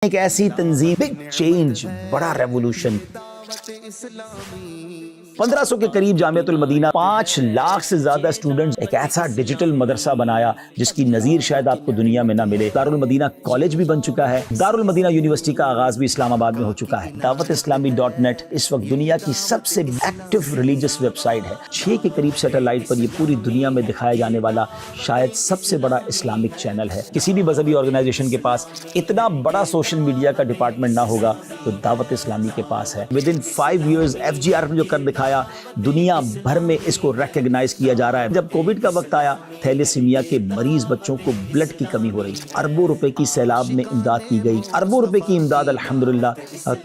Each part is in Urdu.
ایک ایسی تنظیم بگ چینج بڑا ریولوشن 1500 کے قریب جامعۃ المدینہ 5 لاکھ سے زیادہ اسٹوڈنٹس ایک ایسا ڈیجیٹل مدرسہ بنایا جس کی نظیر شاید آپ کو دنیا میں نہ ملے۔ دارالمدینہ کالج بھی بن چکا ہے، دارالمدینہ یونیورسٹی کا آغاز بھی اسلام آباد میں ہو چکا ہے۔ دعوتاسلامی.net اس وقت دنیا کی سب سے ایکٹیو ریلیجس ویب سائٹ ہے۔ 6 کے قریب سیٹلائٹ پر یہ پوری دنیا میں دکھایا جانے والا شاید سب سے بڑا اسلامک چینل ہے۔ کسی بھی مذہبی آرگنائزیشن کے پاس اتنا بڑا سوشل میڈیا کا ڈپارٹمنٹ نہ ہوگا تو دعوت اسلامی کے پاس ہے۔ ودن 5 ایئرز FGR نے جو کر دکھایا، دنیا بھر میں اس کو ریکگنائز کیا جا رہا ہے۔ جب کووڈ کا وقت آیا، تھیلیسیمیا کے مریض بچوں کو بلڈ کی کمی ہو رہی، اربوں روپے کی سیلاب میں امداد کی گئی، اربوں روپے کی امداد الحمدللہ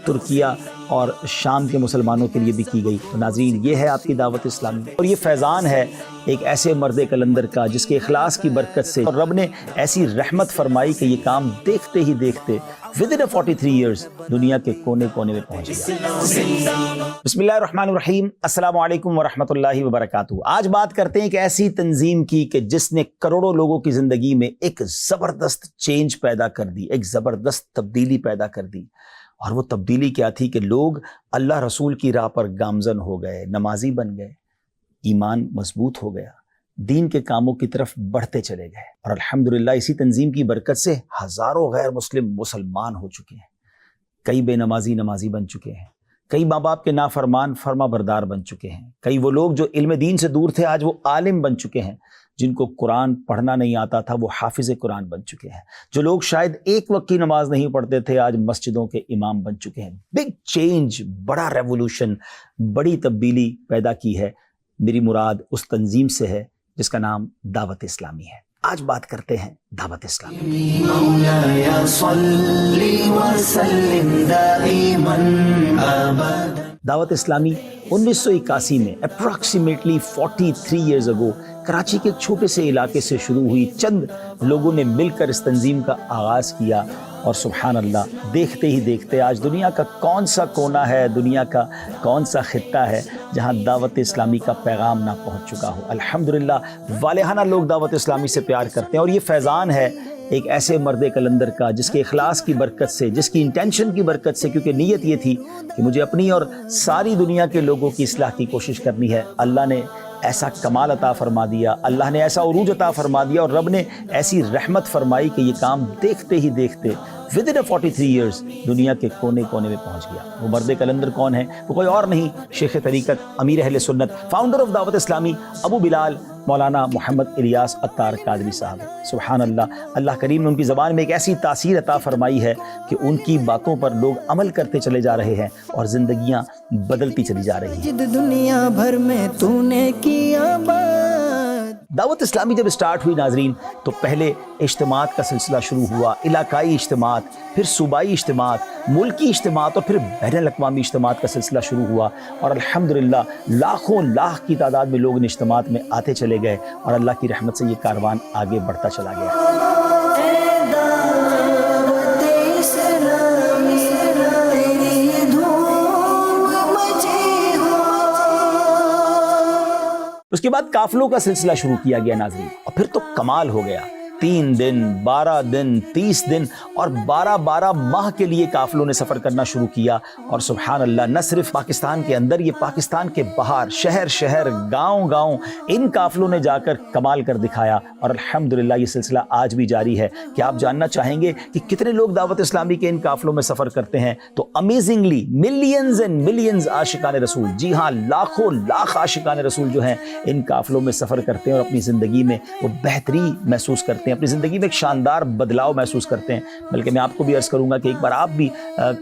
ترکیہ اور شام کے مسلمانوں کے لیے بھی کی گئی۔ تو ناظرین، یہ ہے آپ کی دعوت اسلامی، اور یہ فیضان ہے ایک ایسے مرد کلندر کا جس کے اخلاص کی برکت سے اور رب نے ایسی رحمت فرمائی کہ یہ کام دیکھتے ہی دیکھتے within 43 years دنیا کے کونے کونے میں پہنچ گیا۔ بسم اللہ الرحمن الرحیم، السلام علیکم ورحمۃ اللہ وبرکاتہ۔ آج بات کرتے ہیں ایک ایسی تنظیم کی کہ جس نے کروڑوں لوگوں کی زندگی میں ایک زبردست چینج پیدا کر دی، ایک زبردست تبدیلی پیدا کر دی۔ اور وہ تبدیلی کیا تھی کہ لوگ اللہ رسول کی راہ پر گامزن ہو گئے، نمازی بن گئے، ایمان مضبوط ہو گیا، دین کے کاموں کی طرف بڑھتے چلے گئے، اور الحمدللہ اسی تنظیم کی برکت سے ہزاروں غیر مسلم مسلمان ہو چکے ہیں۔ کئی بے نمازی بن چکے ہیں، کئی ماں باپ کے نافرمان فرما بردار بن چکے ہیں، کئی وہ لوگ جو علم دین سے دور تھے آج وہ عالم بن چکے ہیں، جن کو قرآن پڑھنا نہیں آتا تھا وہ حافظ قرآن بن چکے ہیں، جو لوگ شاید ایک وقت کی نماز نہیں پڑھتے تھے آج مسجدوں کے امام بن چکے ہیں۔ بگ چینج، بڑا ریولوشن، بڑی تبدیلی پیدا کی ہے۔ میری مراد اس تنظیم سے ہے جس کا نام دعوت اسلامی ہے۔ آج بات کرتے ہیں دعوت اسلامی۔ دعوت اسلامی 1981 میں اپروکسیمیٹلی 43 ایئرز اگو کراچی کے ایک چھوٹے سے علاقے سے شروع ہوئی۔ چند لوگوں نے مل کر اس تنظیم کا آغاز کیا، اور سبحان اللہ، دیکھتے ہی دیکھتے آج دنیا کا کون سا کونا ہے، دنیا کا کون سا خطہ ہے جہاں دعوت اسلامی کا پیغام نہ پہنچ چکا ہو۔ الحمدللہ والہانہ لوگ دعوت اسلامی سے پیار کرتے ہیں، اور یہ فیضان ہے ایک ایسے مرد کلندر کا جس کے اخلاص کی برکت سے، جس کی انٹینشن کی برکت سے، کیونکہ نیت یہ تھی کہ مجھے اپنی اور ساری دنیا کے لوگوں کی اصلاح کی کوشش کرنی ہے۔ اللہ نے ایسا کمال عطا فرما دیا، اللہ نے ایسا عروج عطا فرما دیا، اور رب نے ایسی رحمت فرمائی کہ یہ کام دیکھتے ہی دیکھتے within 43 years دنیا کے کونے کونے میں پہنچ گیا۔ وہ مرد کلندر کون ہے؟ وہ کوئی اور نہیں، شیخ طریقت، امیر اہل سنت، فاؤنڈر آف دعوت اسلامی، ابو بلال مولانا محمد الیاس عطار قادری صاحب۔ سبحان اللہ، اللہ کریم نے ان کی زبان میں ایک ایسی تاثیر عطا فرمائی ہے کہ ان کی باتوں پر لوگ عمل کرتے چلے جا رہے ہیں اور زندگیاں بدلتی چلی جا رہی ہیں۔ دنیا بھر میں تو نے کیا بات۔ دعوت اسلامی جب سٹارٹ ہوئی ناظرین تو پہلے اجتماعات کا سلسلہ شروع ہوا، علاقائی اجتماعات، پھر صوبائی اجتماعات، ملکی اجتماعات، اور پھر بین الاقوامی اجتماعات کا سلسلہ شروع ہوا، اور الحمدللہ لاکھوں لاکھ کی تعداد میں لوگ ان اجتماعات میں آتے چلے گئے، اور اللہ کی رحمت سے یہ کاروان آگے بڑھتا چلا گیا۔ اس کے بعد قافلوں کا سلسلہ شروع کیا گیا ناظرین، اور پھر تو کمال ہو گیا۔ 3 دن، 12 دن، 30 دن اور 12 ماہ کے لیے قافلوں نے سفر کرنا شروع کیا، اور سبحان اللہ، نہ صرف پاکستان کے اندر، یہ پاکستان کے باہر، شہر شہر، گاؤں گاؤں، ان قافلوں نے جا کر کمال کر دکھایا، اور الحمدللہ یہ سلسلہ آج بھی جاری ہے۔ کیا آپ جاننا چاہیں گے کہ کتنے لوگ دعوت اسلامی کے ان قافلوں میں سفر کرتے ہیں؟ تو امیزنگلی ملینز اینڈ ملینز عاشقان رسول، جی ہاں، لاکھوں لاکھ عاشقان رسول جو ہیں ان قافلوں میں سفر کرتے ہیں، اور اپنی زندگی میں وہ بہتری محسوس کرتے ہیں، اپنی زندگی میں ایک شاندار بدلاؤ محسوس کرتے ہیں۔ بلکہ میں آپ کو بھی عرض کروں گا کہ ایک بار آپ بھی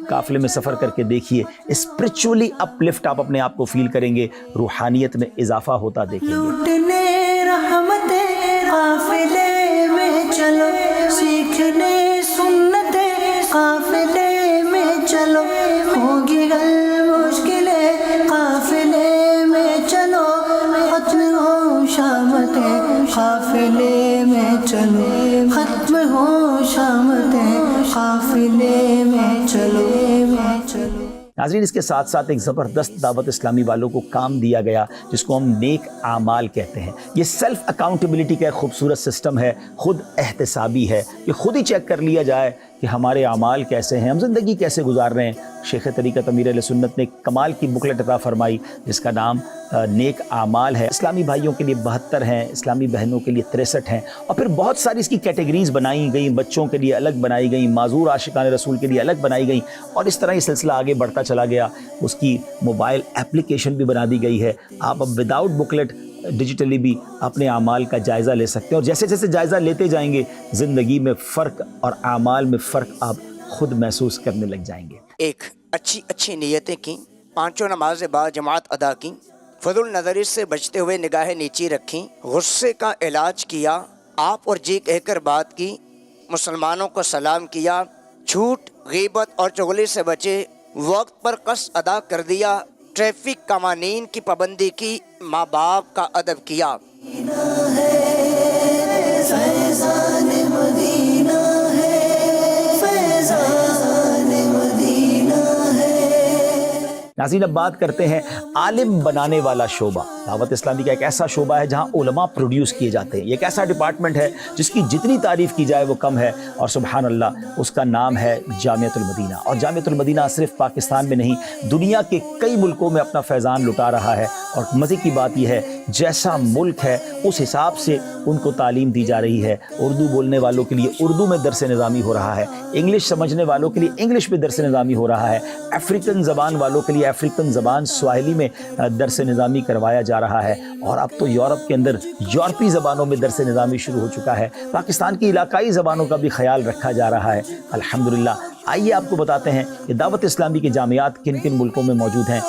قافلے میں سفر کر کے دیکھیے، اسپرچولی اپ لفٹ آپ اپنے آپ کو فیل کریں گے، روحانیت میں اضافہ ہوتا دیکھیں گے۔ لوٹنے رحمتیں قافلے میں چلو، سیکھنے سنتیں قافلے میں چلو، ہوگی حل مشکلیں قافلے میں چلو، ختم ہو شامتیں قافلے میں چلو، ختم ہو شامتیں قافلے میں چلو۔ ناظرین، اس کے ساتھ ساتھ ایک زبردست دعوت اسلامی والوں کو کام دیا گیا جس کو ہم نیک اعمال کہتے ہیں۔ یہ سیلف اکاؤنٹیبلٹی کا ایک خوبصورت سسٹم ہے، خود احتسابی ہے، کہ خود ہی چیک کر لیا جائے کہ ہمارے اعمال کیسے ہیں, ہم زندگی کیسے گزار رہے ہیں. شیخ طریقت امیر اہل سنت نے ایک کمال کی بکلیٹ عطا فرمائی جس کا نام نیک اعمال ہے. اسلامی بھائیوں کے لیے 72 ہیں, اسلامی بہنوں کے لیے 63 ہیں, اور پھر بہت ساری اس کی کیٹیگریز بنائی گئیں, بچوں کے لیے الگ بنائی گئیں, معذور عاشقان رسول کے لیے الگ بنائی گئیں, اور اس طرح یہ سلسلہ آگے بڑھتا چلا گیا. اس کی موبائل اپلیکیشن بھی بنا دی گئی ہے. آپ اب وداؤٹ بکلیٹ ڈیجیٹلی بھی اپنے اعمال کا جائزہ لے سکتے ہیں, اور جیسے جیسے جائزہ لیتے جائیں گے زندگی میں فرق اور اعمال میں فرق آپ خود محسوس کرنے لگ جائیں گے. ایک اچھی نیتیں کی, 5 نمازیں با جماعت ادا کی, فضل نظری سے بچتے ہوئے نگاہیں نیچی رکھیں, غصے کا علاج کیا, آپ اور جی کہہ کر بات کی, مسلمانوں کو سلام کیا, جھوٹ غیبت اور چغلی سے بچے, وقت پر قصد ادا کر دیا, ٹریفک قوانین کی پابندی کی, ماں باپ کا ادب کیا. ناظرین اب بات کرتے ہیں عالم بنانے والا شعبہ. دعوت اسلامی کا ایک ایسا شعبہ ہے جہاں علماء پروڈیوس کیے جاتے ہیں. یہ ایک ایسا ڈپارٹمنٹ ہے جس کی جتنی تعریف کی جائے وہ کم ہے, اور سبحان اللہ اس کا نام ہے جامعۃ المدینہ. اور جامعۃ المدینہ صرف پاکستان میں نہیں دنیا کے کئی ملکوں میں اپنا فیضان لٹا رہا ہے. اور مزے کی بات یہ ہے جیسا ملک ہے اس حساب سے ان کو تعلیم دی جا رہی ہے. اردو بولنے والوں کے لیے اردو میں درس نظامی ہو رہا ہے, انگلش سمجھنے والوں کے لیے انگلش میں درس نظامی ہو رہا ہے, افریقن زبان والوں کے لیے افریقن زبان سواحلی میں درس نظامی کروایا جا رہا ہے, اور اب تو یورپ کے اندر یورپی زبانوں میں درس نظامی شروع ہو چکا ہے. پاکستان کی علاقائی زبانوں کا بھی خیال رکھا جا رہا ہے الحمدللہ. آئیے آپ کو بتاتے ہیں کہ دعوت اسلامی کے جامعات کن کن ملکوں میں موجود ہیں.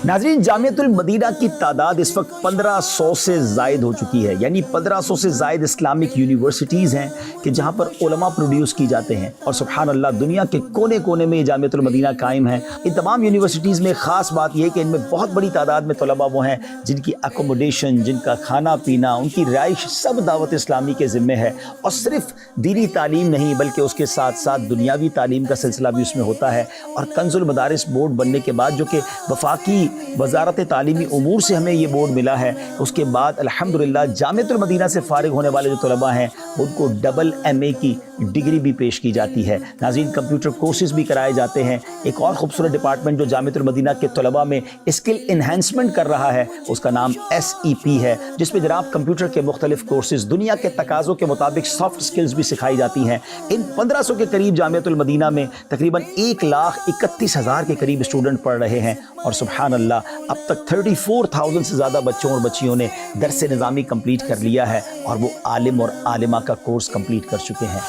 ناظرین جامعۃ المدینہ کی تعداد اس وقت 1500 سے زائد ہو چکی ہے, یعنی 1500 سے زائد اسلامک یونیورسٹیز ہیں کہ جہاں پر علماء پروڈیوس کی جاتے ہیں. اور سبحان اللہ دنیا کے کونے کونے میں یہ جامعۃ المدینہ قائم ہے. ان تمام یونیورسٹیز میں خاص بات یہ ہے کہ ان میں بہت بڑی تعداد میں طلباء وہ ہیں جن کی اکوموڈیشن, جن کا کھانا پینا, ان کی رہائش سب دعوت اسلامی کے ذمے ہے. اور صرف دینی تعلیم نہیں بلکہ اس کے ساتھ ساتھ دنیاوی تعلیم کا سلسلہ بھی اس میں ہوتا ہے. اور کنز المدارس بورڈ بننے کے بعد, جو کہ وفاقی وزارت تعلیمی امور سے ہمیں یہ بورڈ ملا ہے, اس کے بعد الحمدللہ جامعۃ المدینہ سے فارغ ہونے والے جو طلباء ہیں ان کو ڈبل MA کی ڈگری بھی پیش کی جاتی ہے. ناظرین کمپیوٹر کورسز بھی کرائے جاتے ہیں. ایک اور خوبصورت ڈپارٹمنٹ جو جامعۃ المدینہ کے طلباء میں اسکل انہینسمنٹ کر رہا ہے اس کا نام SEP ہے, جس میں جناب کمپیوٹر کے مختلف کورسز دنیا کے تقاضوں کے مطابق سافٹ اسکلز بھی سکھائی جاتی ہیں. ان 1500 کے قریب جامعۃ المدینہ میں تقریباً 1,31,000 کے قریب اسٹوڈنٹ پڑھ رہے ہیں. اور سبحان اللہ اب تک 34,000 سے زیادہ بچوں اور بچیوں نے درس نظامی کمپلیٹ کر لیا ہے, اور وہ عالم اور عالمہ کا کورس کمپلیٹ کر چکے ہیں.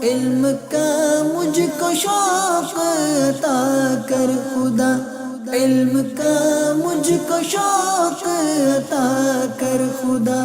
علم کا مجھ کو شوق عطا کر خدا, علم کا مجھ کو شوق عطا کر خدا.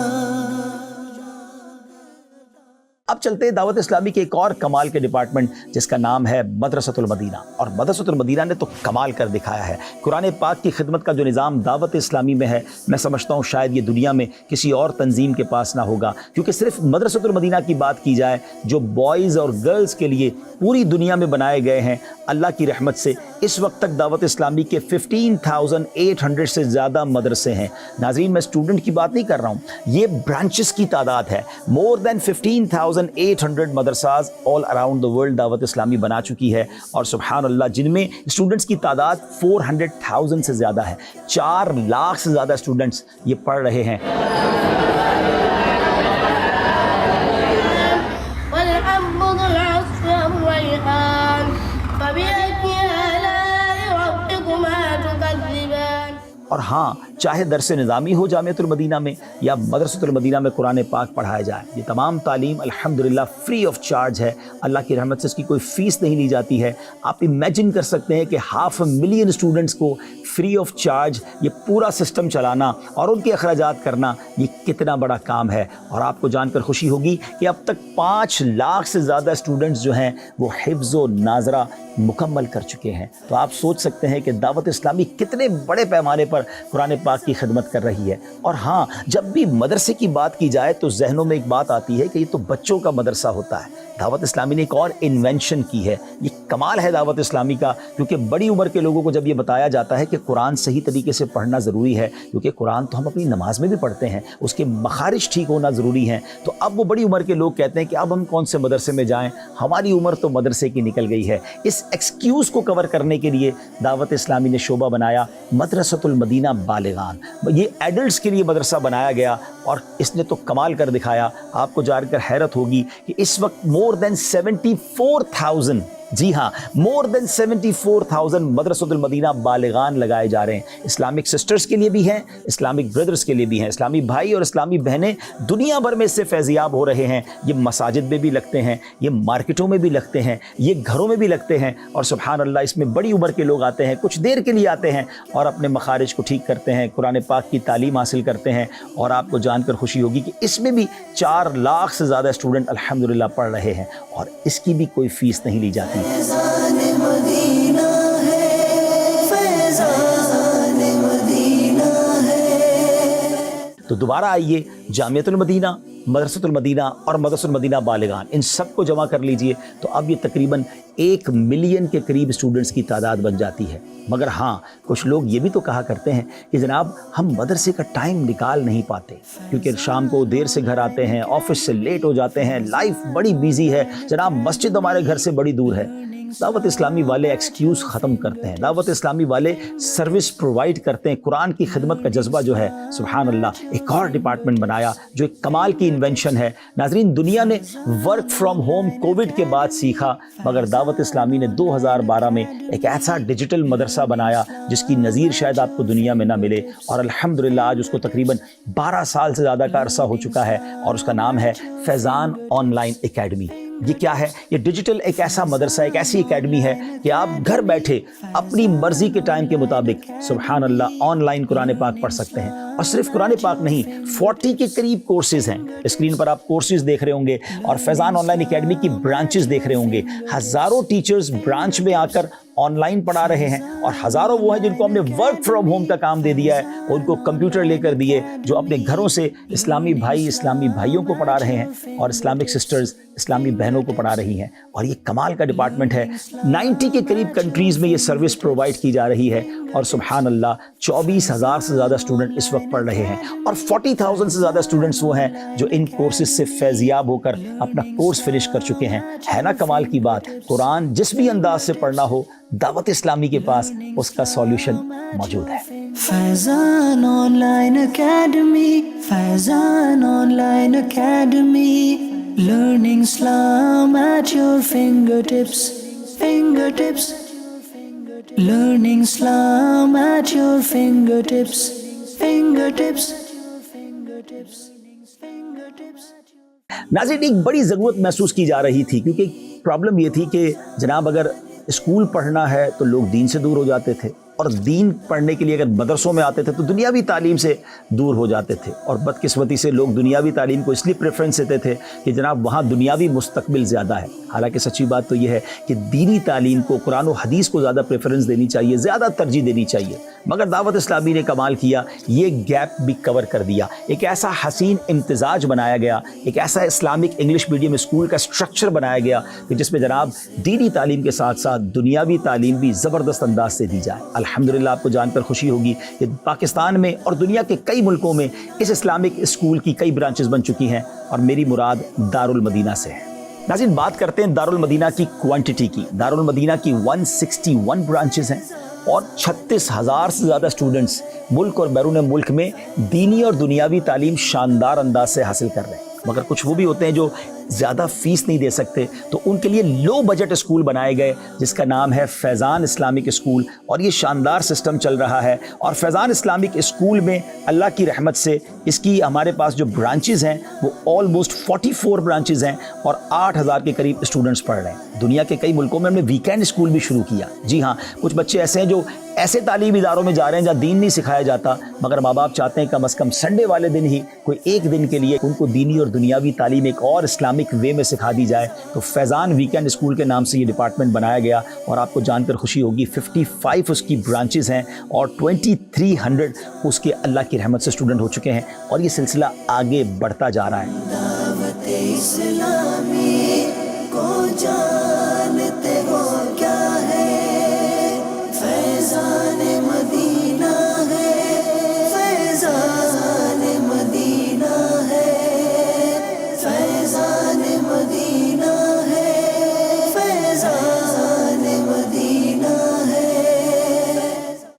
اب چلتے ہیں دعوت اسلامی کے ایک اور کمال کے ڈپارٹمنٹ جس کا نام ہے مدرسۃ المدینہ. اور مدرسۃ المدینہ نے تو کمال کر دکھایا ہے. قرآن پاک کی خدمت کا جو نظام دعوت اسلامی میں ہے میں سمجھتا ہوں شاید یہ دنیا میں کسی اور تنظیم کے پاس نہ ہوگا, کیونکہ صرف مدرسۃ المدینہ کی بات کی جائے جو بوائز اور گرلز کے لیے پوری دنیا میں بنائے گئے ہیں, اللہ کی رحمت سے اس وقت تک دعوت اسلامی کے 15,800 سے زیادہ مدرسے ہیں. ناظرین میں اسٹوڈنٹ کی بات نہیں کر رہا ہوں, یہ برانچز کی تعداد ہے. مور دین 15,800 مدرساز آل اراؤنڈ دا ورلڈ دعوت اسلامی بنا چکی ہے. اور سبحان اللہ جن میں اسٹوڈنٹس کی تعداد 400,000 سے زیادہ ہے. 4 لاکھ سے زیادہ اسٹوڈنٹس یہ پڑھ رہے ہیں. اور ہاں چاہے درس نظامی ہو جامعۃ المدینہ میں یا مدرسۃ المدینہ میں قرآن پاک پڑھایا جائے, یہ تمام تعلیم الحمدللہ فری آف چارج ہے. اللہ کی رحمت سے اس کی کوئی فیس نہیں لی جاتی ہے. آپ امیجن کر سکتے ہیں کہ 500,000 اسٹوڈنٹس کو فری آف چارج یہ پورا سسٹم چلانا اور ان کے اخراجات کرنا یہ کتنا بڑا کام ہے. اور آپ کو جان کر خوشی ہوگی کہ اب تک 5 لاکھ سے زیادہ اسٹوڈنٹس جو ہیں وہ حفظ و ناظرہ مکمل کر چکے ہیں. تو آپ سوچ سکتے ہیں کہ دعوت اسلامی کتنے بڑے پیمانے پر قرآن پاک کی خدمت کر رہی ہے. اور ہاں جب بھی مدرسے کی بات کی جائے تو ذہنوں میں ایک بات آتی ہے کہ یہ تو بچوں کا مدرسہ ہوتا ہے. دعوت اسلامی نے ایک اور انوینشن کی ہے. یہ کمال ہے دعوت اسلامی کا, کیونکہ بڑی عمر کے لوگوں کو جب یہ بتایا جاتا ہے کہ قرآن صحیح طریقے سے پڑھنا ضروری ہے, کیونکہ قرآن تو ہم اپنی نماز میں بھی پڑھتے ہیں, اس کے مخارج ٹھیک ہونا ضروری ہیں, تو اب وہ بڑی عمر کے لوگ کہتے ہیں کہ اب ہم کون سے مدرسے میں جائیں, ہماری عمر تو مدرسے کی نکل گئی ہے. اس ایکسکیوز کو کور کرنے کے لیے دعوت اسلامی نے شعبہ بنایا مدرسۃ المدینہ بالغان. یہ ایڈلٹس کے لیے مدرسہ بنایا گیا اور اس نے تو کمال کر دکھایا. آپ کو جان کر حیرت ہوگی کہ اس وقت مور دین 74,000 جی ہاں مور دین 74,000 مدرسۃ المدینہ بالغان لگائے جا رہے ہیں. اسلامک سسٹرز کے لیے بھی ہیں, اسلامک بردرز کے لیے بھی ہیں. اسلامی بھائی اور اسلامی بہنیں دنیا بھر میں اس سے فیضیاب ہو رہے ہیں. یہ مساجد میں بھی لگتے ہیں, یہ مارکیٹوں میں بھی لگتے ہیں, یہ گھروں میں بھی لگتے ہیں, اور سبحان اللہ اس میں بڑی عمر کے لوگ آتے ہیں, کچھ دیر کے لیے آتے ہیں اور اپنے مخارج کو ٹھیک کرتے ہیں, قرآن پاک کی تعلیم حاصل کرتے ہیں. اور آپ کو جان کر خوشی ہوگی کہ اس میں بھی 4 لاکھ سے زیادہ اسٹوڈنٹ الحمدللہ پڑھ رہے ہیں, اور اس کی بھی کوئی فیس نہیں لی جاتی. فیضان مدینہ ہے, فیضان مدینہ ہے. تو دوبارہ آئیے, جامعۃ المدینہ, مدرسۃ المدینہ اور مدرسۃ المدینہ بالغان, ان سب کو جمع کر لیجئے تو اب یہ تقریباً 1 ملین کے قریب اسٹوڈنٹس کی تعداد بن جاتی ہے. مگر ہاں کچھ لوگ یہ بھی تو کہا کرتے ہیں کہ جناب ہم مدرسے کا ٹائم نکال نہیں پاتے, کیونکہ شام کو دیر سے گھر آتے ہیں, آفس سے لیٹ ہو جاتے ہیں, لائف بڑی بیزی ہے, جناب مسجد ہمارے گھر سے بڑی دور ہے. دعوت اسلامی والے ایکسکیوز ختم کرتے ہیں. دعوت اسلامی والے سروس پرووائڈ کرتے ہیں. قرآن کی خدمت کا جذبہ جو ہے سبحان اللہ ایک اور ڈپارٹمنٹ بنایا جو ایک کمال کی انوینشن ہے. ناظرین, دنیا نے ورک فرام ہوم کووڈ کے بعد سیکھا, مگر دعوت اسلامی نے 2012 میں ایک ایسا ڈیجیٹل مدرسہ بنایا جس کی نظیر شاید آپ کو دنیا میں نہ ملے, اور الحمدللہ آج اس کو تقریباً 12 سال سے زیادہ کا عرصہ ہو چکا ہے, اور اس کا نام ہے فیضان آن لائن اکیڈمی. یہ کیا ہے؟ یہ ڈیجیٹل ایک ایسا مدرسہ, ایک ایسی اکیڈمی ہے کہ آپ گھر بیٹھے اپنی مرضی کے ٹائم کے مطابق سبحان اللہ آن لائن قرآن پاک پڑھ سکتے ہیں. اور صرف قرآن پاک نہیں, 40 کے قریب کورسز ہیں. اسکرین پر آپ کورسز دیکھ رہے ہوں گے, اور فیضان آن لائن اکیڈمی کی برانچز دیکھ رہے ہوں گے. ہزاروں ٹیچرز برانچ میں آ کر آن لائن پڑھا رہے ہیں, اور ہزاروں وہ ہیں جن کو ہم نے ورک فرام ہوم کا کام دے دیا ہے, ان کو کمپیوٹر لے کر دیے, جو اپنے گھروں سے اسلامی بھائی اسلامی بھائیوں کو پڑھا رہے ہیں, اور اسلامک سسٹرز اسلامی بہنوں کو پڑھا رہی ہیں. اور یہ کمال کا ڈپارٹمنٹ ہے. 90 کے قریب کنٹریز میں یہ سروس پرووائڈ کی جا رہی ہے, اور سبحان اللہ 24,000 سے زیادہ اسٹوڈنٹ اس وقت پڑھ رہے ہیں, اور 40,000 سے زیادہ اسٹوڈنٹس وہ ہیں جو ان کورسز سے فیضیاب ہو کر اپنا کورس فنش کر چکے ہیں. ہے نا کمال کی بات؟ قرآن جس بھی انداز سے پڑھنا ہو دعوت اسلامی کے پاس اس کا سولوشن موجود ہے. Faizan online academy, Faizan online academy, learning Islam at your fingertips, fingertips, learning Islam at your fingertips, fingertips. ناظرین, ایک بڑی ضرورت محسوس کی جا رہی تھی, کیونکہ پرابلم یہ تھی کہ جناب اگر اسکول پڑھنا ہے تو لوگ دین سے دور ہو جاتے تھے, اور دین پڑھنے کے لیے اگر مدرسوں میں آتے تھے تو دنیاوی تعلیم سے دور ہو جاتے تھے. اور بدقسمتی سے لوگ دنیاوی تعلیم کو اس لیے پریفرنس دیتے تھے کہ جناب وہاں دنیاوی مستقبل زیادہ ہے. حالانکہ سچی بات تو یہ ہے کہ دینی تعلیم کو, قرآن و حدیث کو زیادہ پریفرنس دینی چاہیے, زیادہ ترجیح دینی چاہیے. مگر دعوت اسلامی نے کمال کیا, یہ گیپ بھی کور کر دیا. ایک ایسا حسین امتزاج بنایا گیا, ایک ایسا اسلامک انگلش میڈیم اسکول کا اسٹرکچر بنایا گیا کہ جس میں جناب دینی تعلیم کے ساتھ ساتھ دنیاوی تعلیم بھی زبردست انداز سے دی جائے. الحمدللہ آپ کو جان کر خوشی ہوگی کہ پاکستان میں اور دنیا کے کئی ملکوں میں اس اسلامک اسکول کی کئی برانچز بن چکی ہیں, اور میری مراد دارالمدینہ سے ہے. ناظرین, بات کرتے ہیں دارالمدینہ کی کوانٹٹی کی. دارالمدینہ کی 161 برانچز ہیں, اور 36,000 سے زیادہ اسٹوڈنٹس ملک اور بیرون ملک میں دینی اور دنیاوی تعلیم شاندار انداز سے حاصل کر رہے ہیں. مگر کچھ وہ بھی ہوتے ہیں جو زیادہ فیس نہیں دے سکتے, تو ان کے لیے لو بجٹ اسکول بنائے گئے جس کا نام ہے فیضان اسلامک اسکول, اور یہ شاندار سسٹم چل رہا ہے. اور فیضان اسلامک اسکول میں اللہ کی رحمت سے اس کی ہمارے پاس جو برانچز ہیں وہ آلموسٹ 44 برانچز ہیں, اور 8,000 کے قریب اسٹوڈنٹس پڑھ رہے ہیں. دنیا کے کئی ملکوں میں ہم نے ویکینڈ اسکول بھی شروع کیا. جی ہاں, کچھ بچے ایسے ہیں جو ایسے تعلیمی اداروں میں جا رہے ہیں جہاں دین نہیں سکھایا جاتا، مگر ماں باپ چاہتے ہیں کم از کم سنڈے والے دن ہی کوئی ایک دن کے لیے ان کو دینی اور دنیاوی تعلیم ایک اور اسلامک وے میں سکھا دی جائے۔ تو فیضان ویکینڈ اسکول کے نام سے یہ ڈپارٹمنٹ بنایا گیا، اور آپ کو جان کر خوشی ہوگی 55 اس کی برانچز ہیں اور 2300 اس کے اللہ کی رحمت سے اسٹوڈنٹ ہو چکے ہیں، اور یہ سلسلہ آگے بڑھتا جا رہا ہے۔ دعوت اسلامی کو جانتے ہو کیا ہے؟ فیضان مدینہ ہے، فیضان مدینہ ہے، فیضان مدینہ ہے، فیضان مدینہ ہے۔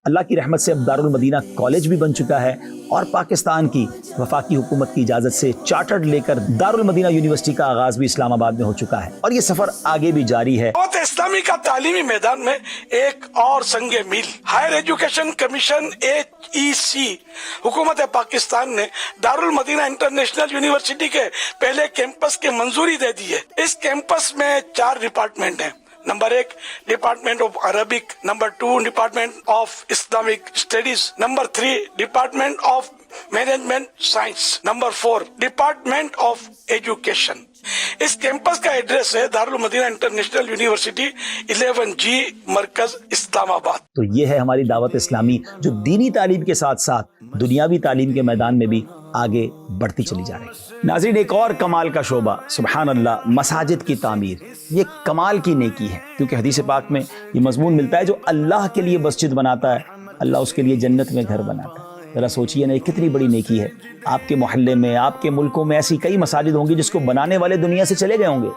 اللہ کی رحمت سے اب دارالمدینہ کالج بھی بن چکا ہے، اور پاکستان کی وفاقی حکومت کی اجازت سے چارٹرڈ لے کر دارالمدینہ یونیورسٹی کا آغاز بھی اسلام آباد میں ہو چکا ہے، اور یہ سفر آگے بھی جاری ہے۔ دعوت اسلامی کا تعلیمی میدان میں ایک اور سنگ میل، ہائر ایجوکیشن کمیشن HEC حکومت پاکستان نے دارالمدینہ انٹرنیشنل یونیورسٹی کے پہلے کیمپس کی منظوری دے دی ہے۔ اس کیمپس میں 4 ڈپارٹمنٹ ہیں۔ نمبر 1 ڈپارٹمنٹ آف عربک، نمبر 2 ڈپارٹمنٹ آف اسلامک اسٹڈیز، نمبر 3 ڈپارٹمنٹ آف مینجمنٹ سائنس، نمبر 4 ڈپارٹمنٹ آف ایجوکیشن۔ اس کیمپس کا ایڈریس ہے دارالمدینہ انٹرنیشنل یونیورسٹی 11G مرکز اسلام آباد۔ تو یہ ہے ہماری دعوت اسلامی جو دینی تعلیم کے ساتھ ساتھ دنیاوی تعلیم کے میدان میں بھی آگے بڑھتی چلی جا رہی ہے۔ ناظرین، ایک اور کمال کا شعبہ، سبحان اللہ، مساجد کی تعمیر، یہ کمال کی نیکی ہے، کیونکہ حدیث پاک میں یہ مضمون ملتا ہے جو اللہ کے لیے مسجد بناتا ہے اللہ اس کے لیے جنت میں گھر بناتا ہے۔ ذرا سوچئے نا، یہ کتنی بڑی نیکی ہے۔ آپ کے محلے میں، آپ کے ملکوں میں ایسی کئی مساجد ہوں گی جس کو بنانے والے دنیا سے چلے گئے ہوں گے،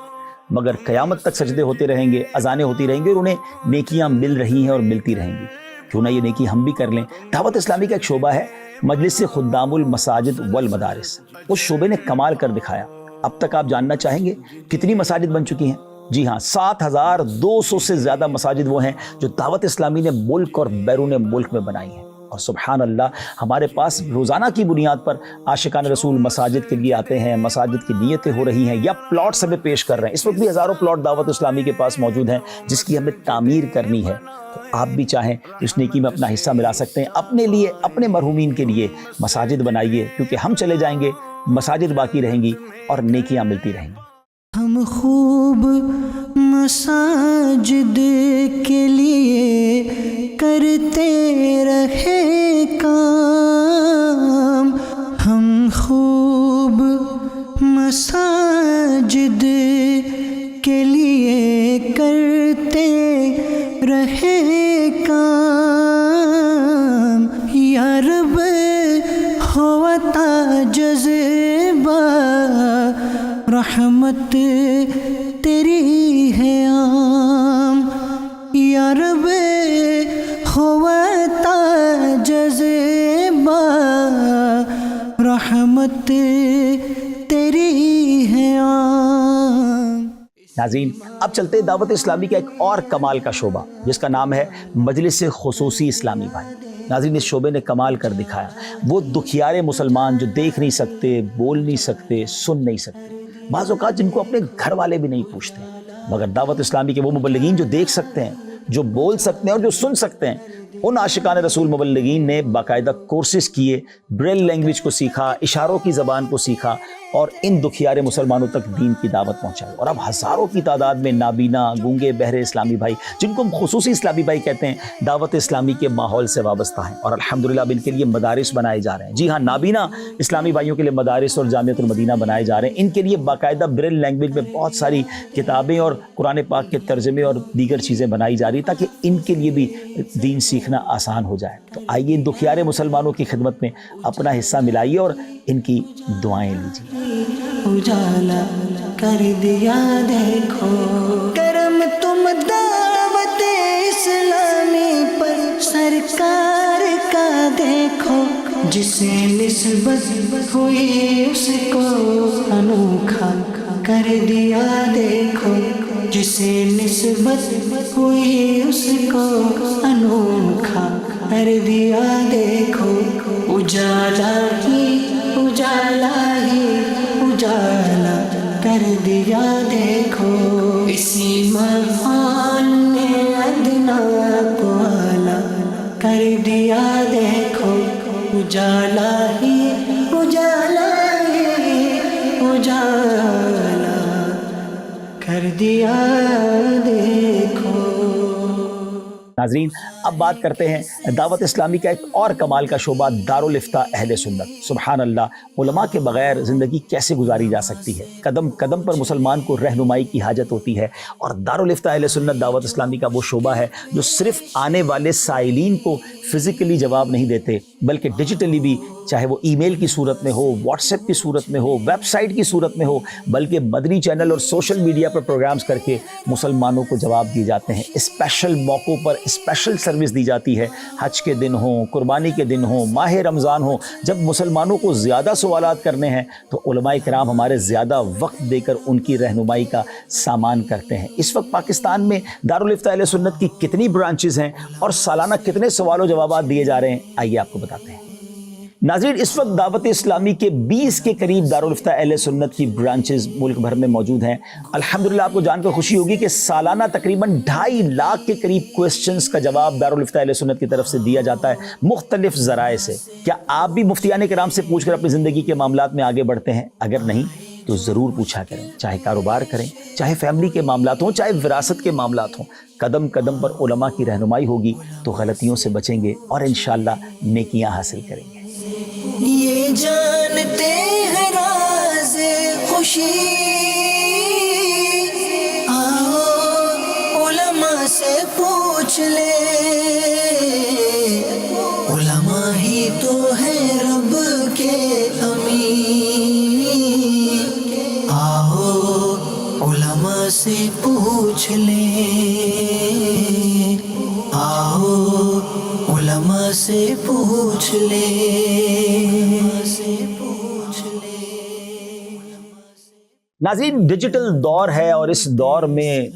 مگر قیامت تک سجدے ہوتے رہیں گے، اذانیں ہوتی رہیں گی، اور انہیں نیکیاں مل رہی ہیں اور ملتی رہیں گی۔ کیوں نہ یہ نیکی ہم بھی کر لیں۔ دعوت اسلامی کا ایک شعبہ ہے مجلس خدام المساجد والمدارس، اس شعبے نے کمال کر دکھایا۔ اب تک آپ جاننا چاہیں گے کتنی مساجد بن چکی ہیں؟ جی ہاں، 7200 سے زیادہ مساجد وہ ہیں جو دعوت اسلامی نے ملک اور بیرون ملک میں بنائی ہیں۔ اور سبحان اللہ، ہمارے پاس روزانہ کی بنیاد پر عاشقان رسول مساجد کے لیے آتے ہیں، مساجد کی نیتیں ہو رہی ہیں یا پلاٹس ہمیں پیش کر رہے ہیں۔ اس وقت بھی ہزاروں پلاٹ دعوت اسلامی کے پاس موجود ہیں جس کی ہمیں تعمیر کرنی ہے۔ تو آپ بھی چاہیں اس نیکی میں اپنا حصہ ملا سکتے ہیں، اپنے لیے، اپنے مرحومین کے لیے مساجد بنائیے، کیونکہ ہم چلے جائیں گے، مساجد باقی رہیں گی اور نیکیاں ملتی رہیں گی۔ ہم خوب مساجد کے لیے کرتے رہے کام، ہم خوب مساجد کے لیے کرتے رہے کام، یا رب ہوتا جذبہ رحمت تیری ہے عام، یا رب ہوتا جذبہ رحمت تیری ہے عام۔ ناظرین، اب چلتے ہیں دعوت اسلامی کا ایک اور کمال کا شعبہ جس کا نام ہے مجلس خصوصی اسلامی بھائی۔ ناظرین، اس شعبے نے کمال کر دکھایا۔ وہ دکھیارے مسلمان جو دیکھ نہیں سکتے، بول نہیں سکتے، سن نہیں سکتے، بعض اوقات جن کو اپنے گھر والے بھی نہیں پوچھتے، مگر دعوت اسلامی کے وہ مبلغین جو دیکھ سکتے ہیں، جو بول سکتے ہیں اور جو سن سکتے ہیں، ان عاشقان رسول مبلغین نے باقاعدہ کورسز کیے، بریل لینگویج کو سیکھا، اشاروں کی زبان کو سیکھا، اور ان دکھیارے مسلمانوں تک دین کی دعوت پہنچائی۔ اور اب ہزاروں کی تعداد میں نابینا، گونگے، بہرے اسلامی بھائی، جن کو ہم خصوصی اسلامی بھائی کہتے ہیں، دعوت اسلامی کے ماحول سے وابستہ ہیں، اور الحمدللہ اب ان کے لیے مدارس بنائے جا رہے ہیں۔ جی ہاں، نابینا اسلامی بھائیوں کے لیے مدارس اور جامعۃ المدینہ بنائے جا رہے ہیں۔ ان کے لیے باقاعدہ بریل لینگویج میں بہت ساری کتابیں اور قرآن پاک کے ترجمے اور دیگر چیزیں بنائی جا رہی ہیں تاکہ ان کے لیے بھی دین سیکھنا آسان ہو جائے۔ تو آئیے ان دکھیارے مسلمانوں کی خدمت میں اپنا حصہ ملائیے اور ان کی دعائیں لیجیے۔ اجالا کر دیا دیکھو کرم تم دعوت اسلامی پر سرکار کا دیکھو، جسے نسبت ہوئی اس کو انوکھا کر دیا دیکھو، جسے نسبت ہوئی اس کو انوکھا کر دیا دیکھو، اجالا ہی اجالا ہی اجالا کر دیا دیکھو، اسی مقام نے ادنا کو اعلیٰ کر دیا دیکھو اجالا ہی اجالا ہی اجالا کر دیا دیکھو. ناظرین اب بات کرتے ہیں دعوت اسلامی کا ایک اور کمال کا شعبہ دارالافتاء اہل سنت. سبحان اللہ، علماء کے بغیر زندگی کیسے گزاری جا سکتی ہے؟ قدم قدم پر مسلمان کو رہنمائی کی حاجت ہوتی ہے، اور دارالافتاء اہل سنت دعوت اسلامی کا وہ شعبہ ہے جو صرف آنے والے سائلین کو فزیکلی جواب نہیں دیتے بلکہ ڈیجیٹلی بھی، چاہے وہ ای میل کی صورت میں ہو، واٹس ایپ کی صورت میں ہو، ویب سائٹ کی صورت میں ہو، بلکہ مدنی چینل اور سوشل میڈیا پر پروگرامز کر کے مسلمانوں کو جواب دیے جاتے ہیں. اسپیشل موقعوں پر اسپیشل سروس دی جاتی ہے. حج کے دن ہوں، قربانی کے دن ہوں، ماہ رمضان ہوں، جب مسلمانوں کو زیادہ سوالات کرنے ہیں تو علماء کرام ہمارے زیادہ وقت دے کر ان کی رہنمائی کا سامان کرتے ہیں. اس وقت پاکستان میں دارالافتاء اہل سنت کی کتنی برانچز ہیں اور سالانہ کتنے سوال و جوابات دیے جا رہے ہیں، آئیے آپ کو بتاتے ہیں. ناظرین اس وقت دعوت اسلامی کے 20 کے قریب دارالافتاء اہل سنت کی برانچز ملک بھر میں موجود ہیں. الحمدللہ آپ کو جان کر خوشی ہوگی کہ سالانہ تقریباً 2.5 لاکھ کے قریب کوسچنز کا جواب دارالافتاء اہل سنت کی طرف سے دیا جاتا ہے مختلف ذرائع سے. کیا آپ بھی مفتیان کرام سے پوچھ کر اپنی زندگی کے معاملات میں آگے بڑھتے ہیں؟ اگر نہیں تو ضرور پوچھا کریں، چاہے کاروبار کریں، چاہے فیملی کے معاملات ہوں، چاہے وراثت کے معاملات ہوں. قدم قدم پر علماء کی رہنمائی ہوگی تو غلطیوں سے بچیں گے اور انشاءاللہ نیکیاں حاصل کریں گے. یہ جانتے ہیں راز خوشی، آؤ علماء سے پوچھ لے، علماء ہی تو ہے رب کے امین، آؤ علماء سے پوچھ لے، آؤ علماء سے پوچھ لے. ناظرین ڈیجیٹل دور ہے اور اس دور میں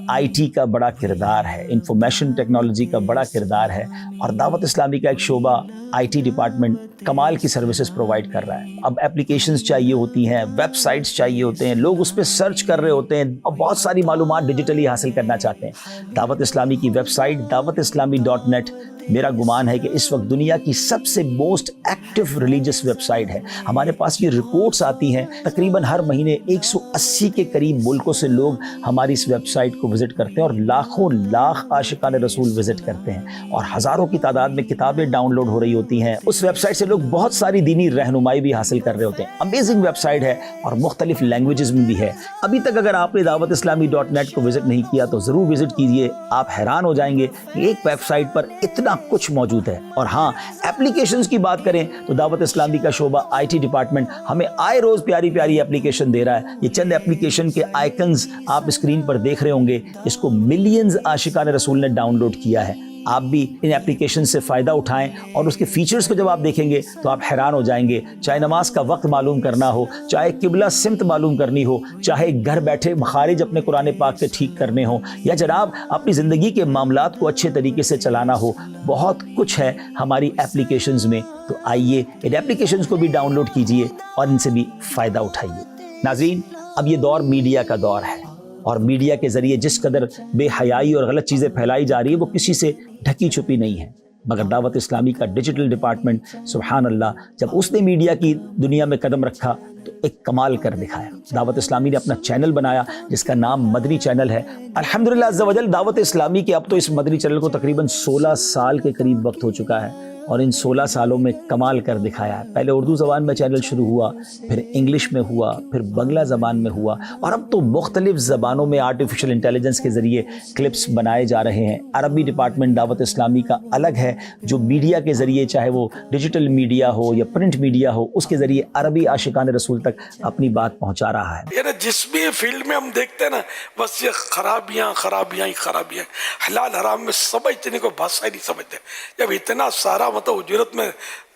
آئی ٹی کا بڑا کردار ہے، انفارمیشن ٹیکنالوجی کا بڑا کردار ہے، اور دعوت اسلامی کا ایک شعبہ آئی ٹی ڈپارٹمنٹ کمال کی سروسز پرووائڈ کر رہا ہے. اب اپلیکیشنز چاہیے ہوتی ہیں، ویب سائٹس چاہیے ہوتے ہیں، لوگ اس پہ سرچ کر رہے ہوتے ہیں اور بہت ساری معلومات ڈیجیٹلی حاصل کرنا چاہتے ہیں. دعوت اسلامی کی ویب سائٹ dawatIslami.net میرا گمان ہے کہ اس وقت دنیا کی سب سے most active religious website ہے. ہمارے پاس یہ رپورٹس آتی ہیں تقریباً ہر مہینے 180 کے قریب ملکوں سے لوگ ہماری اس ویب سائٹ کو وزٹ کرتے ہیں، اور لاکھوں لاکھ عاشقان رسول وزٹ کرتے ہیں، اور ہزاروں کی تعداد میں کتابیں ڈاؤن لوڈ ہو رہی ہوتی ہیں. اس ویب سائٹ سے لوگ بہت ساری دینی رہنمائی بھی حاصل کر رہے ہوتے ہیں. امیزنگ ویب سائٹ ہے اور مختلف لینگویجز میں بھی ہے. ابھی تک اگر آپ نے dawatislami.net کو وزٹ نہیں کیا تو ضرور وزٹ کیجئے. آپ حیران ہو جائیں گے کہ ایک ویب سائٹ پر اتنا کچھ موجود ہے. اور ہاں، اپلیکیشنز کی بات کریں تو دعوت اسلامی کا شعبہ آئی ٹی ڈپارٹمنٹ ہمیں آئے روز پیاری پیاری اپلیکیشن دے رہا ہے. یہ چند اپلیکیشن کے آئیکنز آپ اسکرین پر دیکھ رہے ہوں گے، اس کو ملینز عاشقان رسول نے ڈاؤن لوڈ کیا ہے. آپ بھی ان اپلیکیشن سے فائدہ اٹھائیں اور اس کے فیچرز کو جب آپ دیکھیں گے تو آپ حیران ہو جائیں گے. چاہے نماز کا وقت معلوم کرنا ہو، چاہے قبلہ سمت معلوم کرنی ہو، چاہے گھر بیٹھے مخارج اپنے قرآن پاک کے ٹھیک کرنے ہوں، یا جناب اپنی زندگی کے معاملات کو اچھے طریقے سے چلانا ہو، بہت کچھ ہے ہماری اپلیکیشنز میں. تو آئیے ان اپلیکیشنز کو بھی ڈاؤن لوڈ کیجئے اور ان سے بھی فائدہ اٹھائیے. ناظرین اب یہ دور میڈیا کا دور ہے، اور میڈیا کے ذریعے جس قدر بے حیائی اور غلط چیزیں پھیلائی جا رہی ہے وہ کسی سے ڈھکی چھپی نہیں ہے. مگر دعوت اسلامی کا ڈیجیٹل ڈپارٹمنٹ سبحان اللہ جب اس نے میڈیا کی دنیا میں قدم رکھا تو ایک کمال کر دکھایا. دعوت اسلامی نے اپنا چینل بنایا جس کا نام مدنی چینل ہے. الحمدللہ عز و جل دعوت اسلامی کے اب تو اس مدنی چینل کو تقریباً 16 سال کے قریب وقت ہو چکا ہے، اور ان 16 سالوں میں کمال کر دکھایا ہے. پہلے اردو زبان میں چینل شروع ہوا، پھر انگلش میں ہوا، پھر بنگلہ زبان میں ہوا، اور اب تو مختلف زبانوں میں آرٹیفیشل انٹیلیجنس کے ذریعے کلپس بنائے جا رہے ہیں. عربی ڈپارٹمنٹ دعوت اسلامی کا الگ ہے جو میڈیا کے ذریعے، چاہے وہ ڈیجیٹل میڈیا ہو یا پرنٹ میڈیا ہو، اس کے ذریعے عربی عاشقان رسول تک اپنی بات پہنچا رہا ہے. یعنی جس بھی فیلڈ میں ہم دیکھتے ہیں نا، بس یہ خرابیاں خرابیاں ہی خرابیاں. حلال حرام میں سمجھنے کو بادشاہ نہیں سمجھتے. جب اتنا سارا مطلب اجرت میں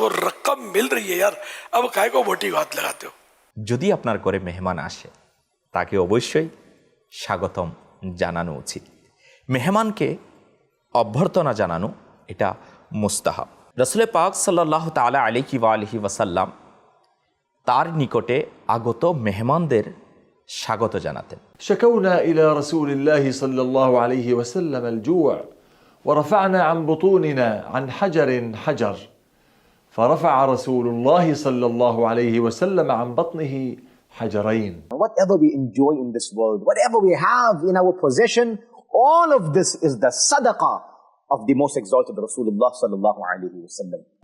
وہ رقم مل رہی ہے یار، اب کائے کو بوٹی ہاتھ لگاتے ہو. যদি আপনার ঘরে মেহমান আসে তাকে অবশ্যই স্বাগতম জানানো উচিত। মেহমানকে অভ্যর্থনা জানানো এটা মুস্তাহাব। রাসূল পাক সাল্লাল্লাহু তাআলা আলাইহি ওয়া আলিহি ওয়াসাল্লাম তার নিকটে আগত মেহমানদের স্বাগত জানাতেন। شكونا إلى رسول الله صلى الله عليه وسلم الجوع ورفعنا عن بطوننا عن حجر حجر فرفع رسول الله صلى الله عليه وسلم عن بطنه حجرين. Whatever we enjoy in this world, whatever we have in our possession, all of this is the sadaqah of the most exalted Rasulullah sallallahu alaihi wasallam.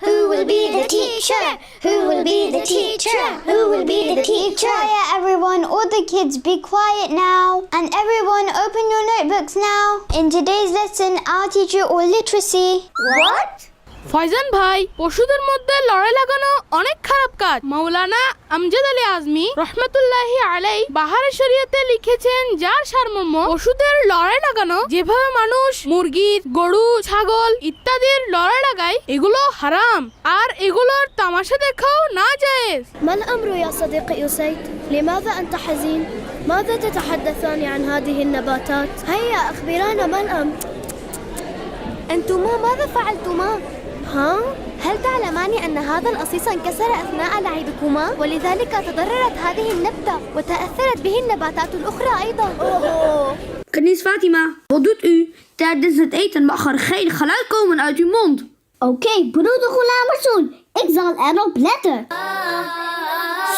Who will be the teacher? Who will be the teacher? Who will be the teacher? Quiet everyone, all the kids be quiet now. And everyone open your notebooks now. In today's lesson, I'll teach you all literacy. What? Faizan ভাই, পশুদের মধ্যে লড়াই লাগানো অনেক খারাপ কাজ। মাওলানা আমজাদ আলী আজমি রহমতুল্লাহি আলাইহি বাহারে শরীয়তে লিখেছেন, যার সারমর্ম পশুদের লড়াই লাগানো, যেভাবে মানুষ মুরগি, গরু, ছাগল ইত্যাদির লড়াই লাগায়, এগুলো হারাম আর এগুলোর তামাশা দেখাও নাজায়েজ। ما الأمر يا صديقي أسيد؟ لماذا أنت حزين؟ ماذا تتحدثان عن هذه النباتات؟ هيا أخبرانا ما الأمر؟ أنتما ماذا فعلتما؟ ها؟ هل تعلمان أن هذا القصيص انكسر أثناء لعبكما ولذلك تضررت هذه النبتة وتأثرت به النباتات الأخرى أيضا؟ Knis Fatima, wat doet u? Tijdens het eten mag er geen geluid komen uit uw mond. Oké, broeder Ghulam Rasool, ik zal erop letten.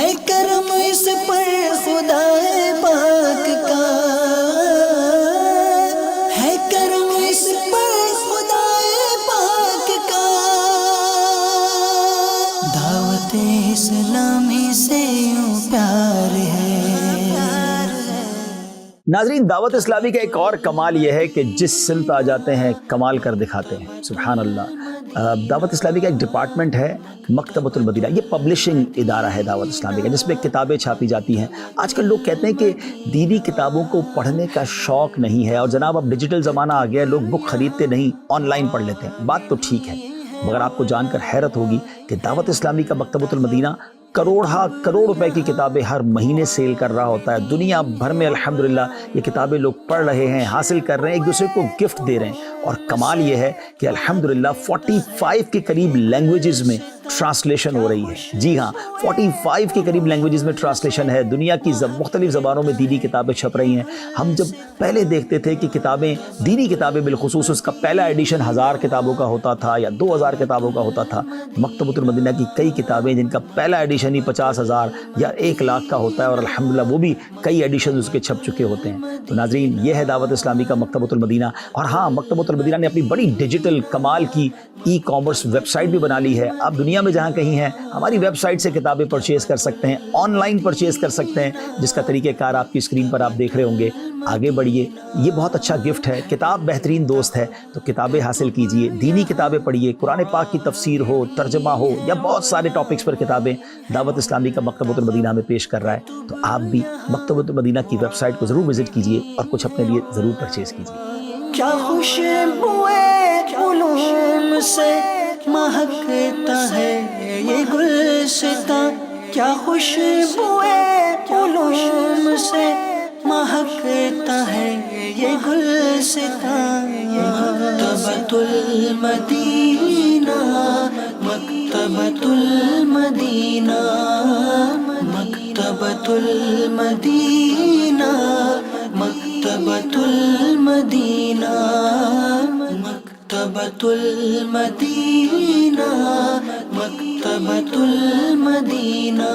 ہے کرم اس پر خدا پاک کا، ہے کرم اس پر خدا پاک کا، دعوت اسلامی سے یوں پیار ہے۔ ناظرین، دعوت اسلامی کا ایک اور کمال یہ ہے کہ جس سمت آ جاتے ہیں کمال کر دکھاتے ہیں، سبحان اللہ۔ دعوت اسلامی کا ایک ڈپارٹمنٹ ہے مکتبۃ المدینہ، یہ پبلشنگ ادارہ ہے دعوت اسلامی کا، جس میں کتابیں چھاپی جاتی ہیں۔ آج کل لوگ کہتے ہیں کہ دینی کتابوں کو پڑھنے کا شوق نہیں ہے، اور جناب اب ڈیجیٹل زمانہ آ گیا ہے، لوگ بک خریدتے نہیں، آن لائن پڑھ لیتے ہیں۔ بات تو ٹھیک ہے، مگر آپ کو جان کر حیرت ہوگی کہ دعوت اسلامی کا مکتبۃ المدینہ کروڑ روپے کی کتابیں ہر مہینے سیل کر رہا ہوتا ہے۔ دنیا بھر میں الحمدللہ یہ کتابیں لوگ پڑھ رہے ہیں، حاصل کر رہے ہیں، ایک دوسرے کو گفٹ دے رہے ہیں، اور کمال یہ ہے کہ الحمدللہ 45 کے قریب لینگویجز میں ٹرانسلیشن ہو رہی ہے۔ جی ہاں، 45 کے قریب لینگویجز میں ٹرانسلیشن ہے، دنیا کی مختلف زبانوں میں دینی کتابیں چھپ رہی ہیں۔ ہم جب پہلے دیکھتے تھے کہ کتابیں، دینی کتابیں بالخصوص، اس کا پہلا ایڈیشن 1000 کتابوں کا ہوتا تھا یا 2000 کتابوں کا ہوتا تھا، مکتبۃ المدینہ کی کئی کتابیں جن کا پہلا ایڈیشن ہی 50,000 یا 1 لاکھ کا ہوتا ہے، اور الحمدللہ وہ بھی کئی ایڈیشن اس کے چھپ چکے ہوتے ہیں۔ تو ناظرین، یہ ہے دعوت اسلامی کا مکتبۃ المدینہ۔ اور ہاں، مکتبۃ المدینہ نے اپنی بڑی ڈیجیٹل کمال کی ای کامرس ویب سائٹ بھی بنا لی ہے۔ آپ دنیا میں جہاں کہیں ہیں ہماری ویب سائٹ سے کتابیں پرچیز کر سکتے ہیں، آن لائن پرچیز کر سکتے ہیں، جس کا طریقہ کار آپ کی اسکرین پر آپ دیکھ رہے ہوں گے۔ آگے بڑھیے، یہ بہت اچھا گفٹ ہے، کتاب بہترین دوست ہے، تو کتابیں حاصل کیجئے، دینی کتابیں پڑھیے، قرآن پاک کی تفسیر ہو، ترجمہ ہو، یا بہت سارے ٹاپکس پر کتابیں دعوت اسلامی کا مکتبۃ المدینہ میں پیش کر رہا ہے۔ تو آپ بھی مکتبۃ المدینہ کی ویب سائٹ کو ضرور وزٹ کیجئے اور کچھ اپنے لیے ضرور پرچیز کیجئے۔ کیا خوشبوئے علوم سے مہکتا ہے یہ گلستاں، کیا خوشبوئے علوم سے مہکتا ہے یہ گلستاں، مکتبۃ المدینہ، مکتبۃ المدینہ، مکتبۃ المدینہ، مکتبۃ المدینہ، مکتبۃ المدینہ، مکتبۃ المدینہ۔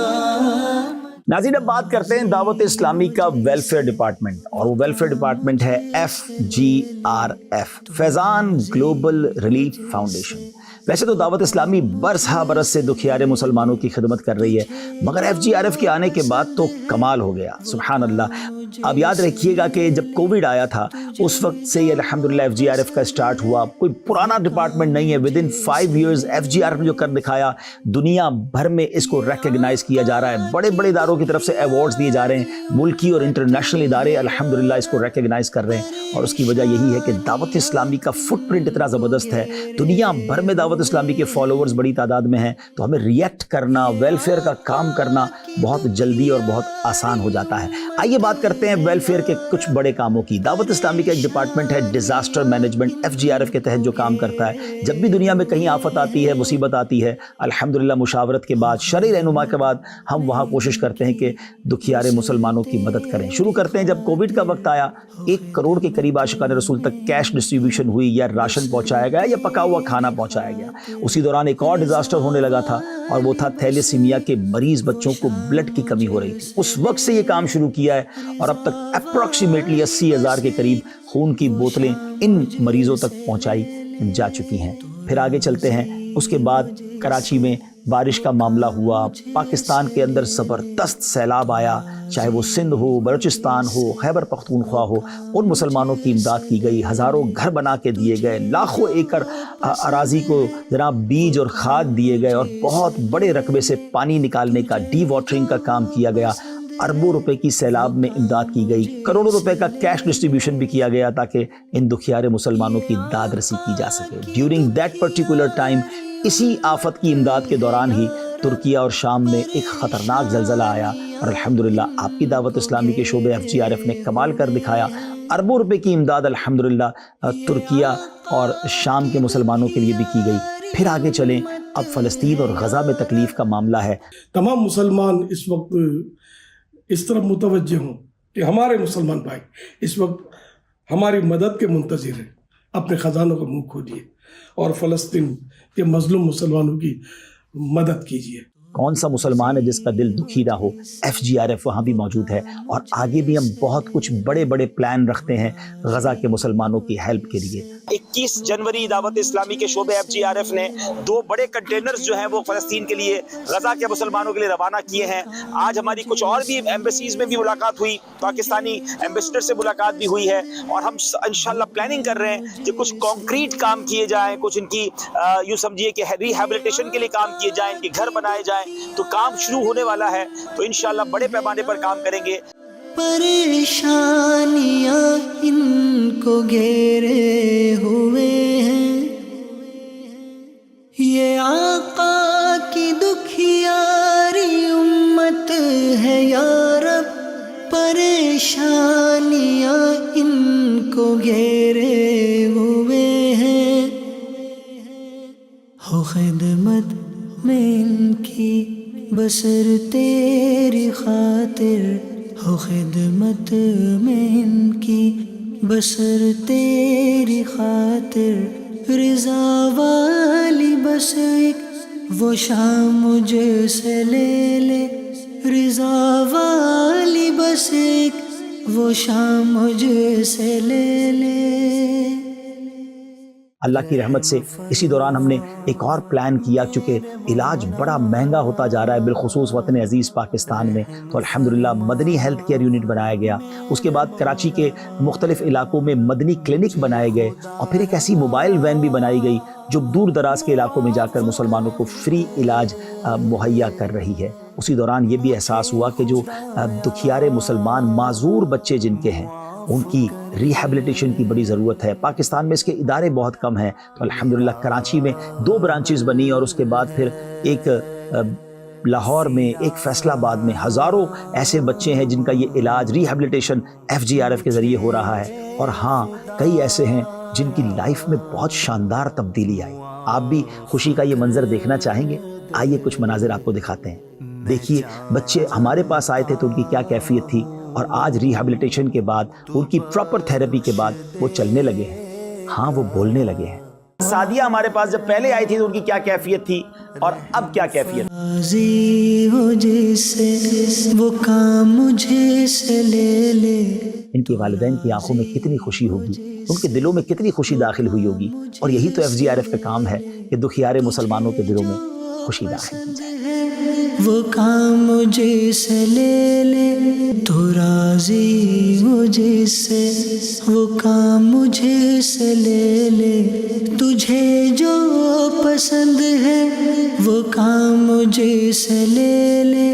ناظرین، اب بات کرتے ہیں دعوت اسلامی کا ویلفیئر ڈپارٹمنٹ، اور وہ ویلفیئر ڈپارٹمنٹ ہے FGRF، Faizan global relief foundation. ویسے تو دعوت اسلامی برس ہا برس سے دکھیارے مسلمانوں کی خدمت کر رہی ہے، مگر FGRF کے آنے کے بعد تو کمال ہو گیا، سبحان اللہ۔ اب یاد رکھیے گا کہ جب کووڈ آیا تھا اس وقت سے یہ الحمدللہ FGRF کا سٹارٹ ہوا، کوئی پرانا ڈپارٹمنٹ نہیں ہے۔ ودن 5 ایئرز FGRF نے جو کر دکھایا، دنیا بھر میں اس کو ریکگنائز کیا جا رہا ہے، بڑے بڑے اداروں کی طرف سے ایوارڈز دیے جا رہے ہیں، ملکی اور انٹرنیشنل ادارے الحمدللہ اس کو ریکگنائز کر رہے ہیں، اور اس کی وجہ یہی ہے کہ دعوت اسلامی کا فٹ پرنٹ اتنا زبردست ہے، دنیا بھر میں دعوت اسلامی کے فالوورز بڑی تعداد میں ہیں، تو ہمیں ریئیکٹ کرنا، ویلفیئر کا کام کرنا بہت جلدی اور بہت آسان ہو جاتا ہے۔ آئیے بات کرتے ہیں ویلفیئر کے کچھ بڑے کاموں کی۔ دعوت اسلامی کا ایک ڈپارٹمنٹ ہے ڈیزاسٹر مینجمنٹ، FGRF کے تحت جو کام کرتا ہے، جب بھی دنیا میں کہیں آفت آتی ہے، مصیبت آتی ہے، الحمدللہ مشاورت کے بعد، شرعی رہنما کے بعد، ہم وہاں کوشش کرتے ہیں کہ دکھیارے مسلمانوں کی مدد کریں۔ شروع کرتے ہیں جب کووڈ کا وقت آیا، 1 کروڑ کے قریب عاشقان رسول تک کیش ڈسٹریبیوشن ہوئی، یا راشن پہنچایا گیا یا پکا ہوا کھانا پہنچایا گیا۔ اسی دوران ایک اور ڈیزاسٹر ہونے لگا تھا، اور وہ تھا تھیلیسیمیا کے مریض بچوں کو بلڈ کی کمی ہو رہی تھی۔ اس وقت سے یہ کام شروع کیا ہے، اور اب تک اپروکسیمیٹلی 80,000 کے قریب خون کی بوتلیں ان مریضوں تک پہنچائی جا چکی ہیں۔ پھر آگے چلتے ہیں، اس کے بعد کراچی میں بارش کا معاملہ ہوا، پاکستان کے اندر زبردست سیلاب آیا، چاہے وہ سندھ ہو، بلوچستان ہو، خیبر پختونخوا ہو، ان مسلمانوں کی امداد کی گئی، ہزاروں گھر بنا کے دیے گئے، لاکھوں ایکڑ اراضی کو جناب بیج اور کھاد دیے گئے، اور بہت بڑے رقبے سے پانی نکالنے کا، ڈی واٹرنگ کا کام کیا گیا، اربوں روپے کی سیلاب میں امداد کی گئی، کروڑوں روپے کا کیش ڈسٹریبیوشن بھی کیا گیا تاکہ ان دکھیارے مسلمانوں کی داد رسی کی جا سکے۔ ڈیورنگ دیٹ پرٹیکولر ٹائم، اسی آفت کی امداد کے دوران ہی ترکیہ اور شام میں ایک خطرناک زلزلہ آیا، اور الحمدللہ آپ کی دعوت اسلامی کے شعبے FGRF نے کمال کر دکھایا، اربوں روپے کی امداد الحمدللہ ترکیہ اور شام کے مسلمانوں کے لیے بھی کی گئی۔ پھر آگے چلیں، اب فلسطین اور غزہ میں تکلیف کا معاملہ ہے۔ تمام مسلمان اس وقت اس طرف متوجہ ہوں کہ ہمارے مسلمان بھائی اس وقت ہماری مدد کے منتظر ہیں، اپنے خزانوں کا منہ کھولیے اور فلسطین کے مظلوم مسلمانوں کی مدد کیجیے۔ کون سا مسلمان ہے جس کا دل دکھی نہ ہو. FGRF وہاں بھی موجود ہے اور آگے بھی ہم بہت کچھ بڑے بڑے پلان رکھتے ہیں غزہ کے مسلمانوں کی ہیلپ کے لیے. 21 جنوری دعوت اسلامی کے شعبے FGRF نے 2 بڑے کنٹینرز جو ہیں وہ فلسطین کے لیے غزہ کے مسلمانوں کے لیے روانہ کیے ہیں. آج ہماری کچھ اور بھی ایمبیسیز میں بھی ملاقات ہوئی, پاکستانی ایمبیسڈر سے ملاقات بھی ہوئی ہے اور ہم انشاءاللہ پلاننگ کر رہے ہیں کہ کچھ کانکریٹ کام کیے جائیں, کچھ ان کی یوں سمجھیے کہ ریہیبلیٹیشن کے لیے کام کیے جائیں, ان کے گھر بنائے جائیں. تو کام شروع ہونے والا ہے, تو انشاءاللہ بڑے پیمانے پر کام کریں گے. پریشانیاں ان کو گھیرے ہوئے ہیں, یہ آقا کی دکھیاری امت ہے یا رب. پریشانیاں ان کو گھیرے ہوئے ہیں, ہو خدمت میں ان کی بسر تیری خاطر, ہو خدمت میں ان کی بسر تیری خاطر. رضا والی بس ایک وہ شام مجھ سے لے لے, رضا والی بس ایک وہ شام مجھ سے لے لے. اللہ کی رحمت سے اسی دوران ہم نے ایک اور پلان کیا, چونکہ علاج بڑا مہنگا ہوتا جا رہا ہے بالخصوص وطن عزیز پاکستان میں, تو الحمدللہ مدنی ہیلتھ کیئر یونٹ بنایا گیا. اس کے بعد کراچی کے مختلف علاقوں میں مدنی کلینک بنائے گئے اور پھر ایک ایسی موبائل وین بھی بنائی گئی جو دور دراز کے علاقوں میں جا کر مسلمانوں کو فری علاج مہیا کر رہی ہے. اسی دوران یہ بھی احساس ہوا کہ جو دکھیارے مسلمان معذور بچے جن کے ہیں ان کی ریہیبلیٹیشن کی بڑی ضرورت ہے. پاکستان میں اس کے ادارے بہت کم ہیں, تو الحمدللہ کراچی میں 2 برانچز بنی اور اس کے بعد پھر ایک لاہور میں, ایک فیصل آباد میں. ہزاروں ایسے بچے ہیں جن کا یہ علاج ریہیبلیٹیشن FGRF کے ذریعے ہو رہا ہے. اور ہاں کئی ایسے ہیں جن کی لائف میں بہت شاندار تبدیلی آئی. آپ بھی خوشی کا یہ منظر دیکھنا چاہیں گے؟ آئیے کچھ مناظر آپ کو دکھاتے ہیں. دیکھیے بچے ہمارے پاس آئے تھے تو ان کی کیا کیفیت تھی, اور آج ریہیبلیٹیشن کے بعد ان کی پراپر تھیراپی کے بعد وہ چلنے لگے ہیں, ہاں وہ بولنے لگے ہیں. سعدیہ ہمارے پاس جب پہلے آئی تھی تو ان کی کیا کیفیت تھی اور اب کیا کیفیت؟ راضی ہو جیسے وہ کام مجھے سے لے لے. ان کے والدین کی آنکھوں میں کتنی خوشی ہوگی, ان کے دلوں میں کتنی خوشی داخل ہوئی ہوگی. اور یہی تو FGRF کا کام ہے کہ دکھیارے مسلمانوں کے دلوں میں خوشی داخل کی جائے. وہ کام مجھے سے لے لے, تو راضی مجھے سے وہ کام مجھے سے لے لے. تجھے جو پسند ہے وہ کام مجھے سے لے لے,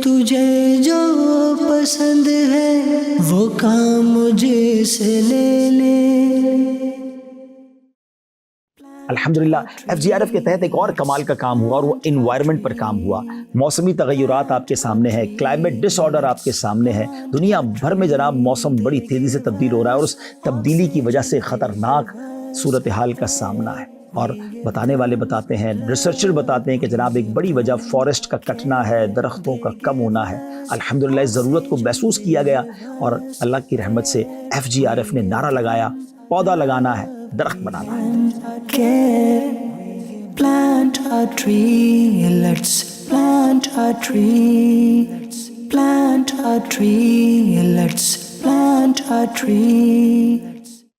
تجھے جو پسند ہے وہ کام مجھے سے لے لے. الحمدللہ FGRF کے تحت ایک اور کمال کا کام ہوا اور وہ انوائرمنٹ پر کام ہوا. موسمی تغیرات آپ کے سامنے ہے, کلائمیٹ ڈس آرڈر آپ کے سامنے ہے. دنیا بھر میں جناب موسم بڑی تیزی سے تبدیل ہو رہا ہے اور اس تبدیلی کی وجہ سے خطرناک صورتحال کا سامنا ہے. اور بتانے والے بتاتے ہیں, ریسرچر بتاتے ہیں کہ جناب ایک بڑی وجہ فارسٹ کا کٹنا ہے, درختوں کا کم ہونا ہے. الحمدللہ اس ضرورت کو محسوس کیا گیا اور اللہ کی رحمت سے FGRF نے نعرہ لگایا, پودا لگانا ہے, درخت بنانا ہے. Plant a tree, let's plant a tree. Plant a tree, let's plant a tree.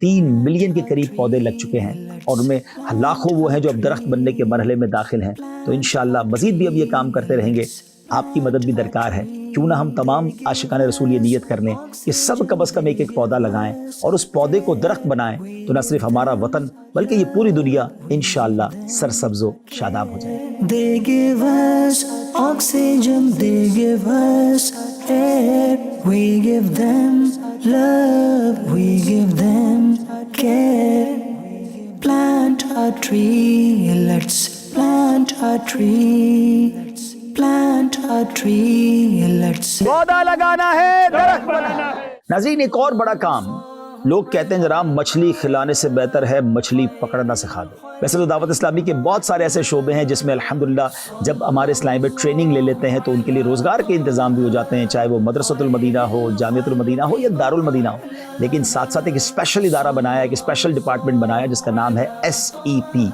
3 million کے قریب پودے لگ چکے ہیں اور ان میں لاکھوں وہ ہیں جو اب درخت بننے کے مرحلے میں داخل ہیں. تو انشاءاللہ مزید بھی اب یہ کام کرتے رہیں گے. آپ کی مدد بھی درکار ہے. کیوں نہ ہم تمام عاشقان رسول یہ نیت کر لیں کہ سب کم از کم ایک ایک پودا لگائیں اور اس پودے کو درخت بنائیں, تو نہ صرف ہمارا وطن بلکہ یہ پوری دنیا انشاءاللہ سرسبز و شاداب ہو جائے. They give us oxygen, they give us air, we give them love, we give them care. Plant a tree, let's plant a tree. Plant a tree, let's پودا لگانا ہے, درخت بنانا ہے. ناظرین ایک اور بڑا کام, لوگ کہتے ہیں جناب مچھلی کھلانے سے بہتر ہے مچھلی پکڑنا سکھا دو. ویسے تو دعوت اسلامی کے بہت سارے ایسے شعبے ہیں جس میں الحمدللہ جب ہمارے اسلامی میں ٹریننگ لے لیتے ہیں تو ان کے لیے روزگار کے انتظام بھی ہو جاتے ہیں, چاہے وہ مدرسۃ المدینہ ہو, جامعۃ المدینہ ہو یا دارالمدینہ ہو. لیکن ساتھ ساتھ ایک اسپیشل ادارہ بنایا, ایک اسپیشل ڈپارٹمنٹ بنایا جس کا نام ہے SEP,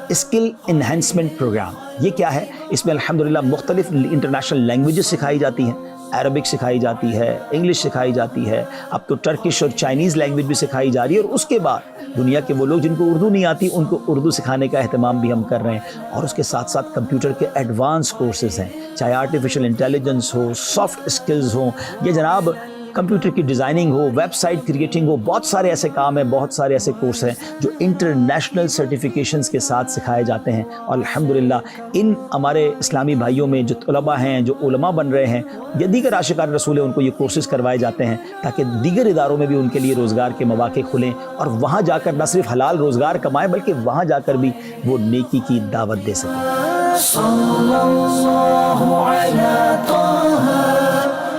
اسکل انہینسمنٹ پروگرام. یہ کیا ہے؟ اس میں الحمدللہ مختلف انٹرنیشنل لینگویجز سکھائی جاتی ہیں. عربک سکھائی جاتی ہے, انگلش سکھائی جاتی ہے, اب تو ٹرکش اور چائنیز لینگویج بھی سکھائی جا رہی ہے. اور اس کے بعد دنیا کے وہ لوگ جن کو اردو نہیں آتی ان کو اردو سکھانے کا اہتمام بھی ہم کر رہے ہیں. اور اس کے ساتھ ساتھ کمپیوٹر کے ایڈوانس کورسز ہیں, چاہے آرٹیفیشل انٹیلیجنس ہو, سافٹ اسکلز ہوں, یا جناب کمپیوٹر کی ڈیزائننگ ہو, ویب سائٹ کریٹنگ ہو. بہت سارے ایسے کام ہیں, بہت سارے ایسے کورس ہیں جو انٹرنیشنل سرٹیفیکیشنز کے ساتھ سکھائے جاتے ہیں. اور الحمدللہ ان ہمارے اسلامی بھائیوں میں جو طلباء ہیں, جو علماء بن رہے ہیں یا دیگر عاشقان رسول ہیں, ان کو یہ کورسز کروائے جاتے ہیں تاکہ دیگر اداروں میں بھی ان کے لیے روزگار کے مواقع کھلیں اور وہاں جا کر نہ صرف حلال روزگار کمائیں بلکہ وہاں جا کر بھی وہ نیکی کی دعوت دے سکیں. صلی اللہ علی طه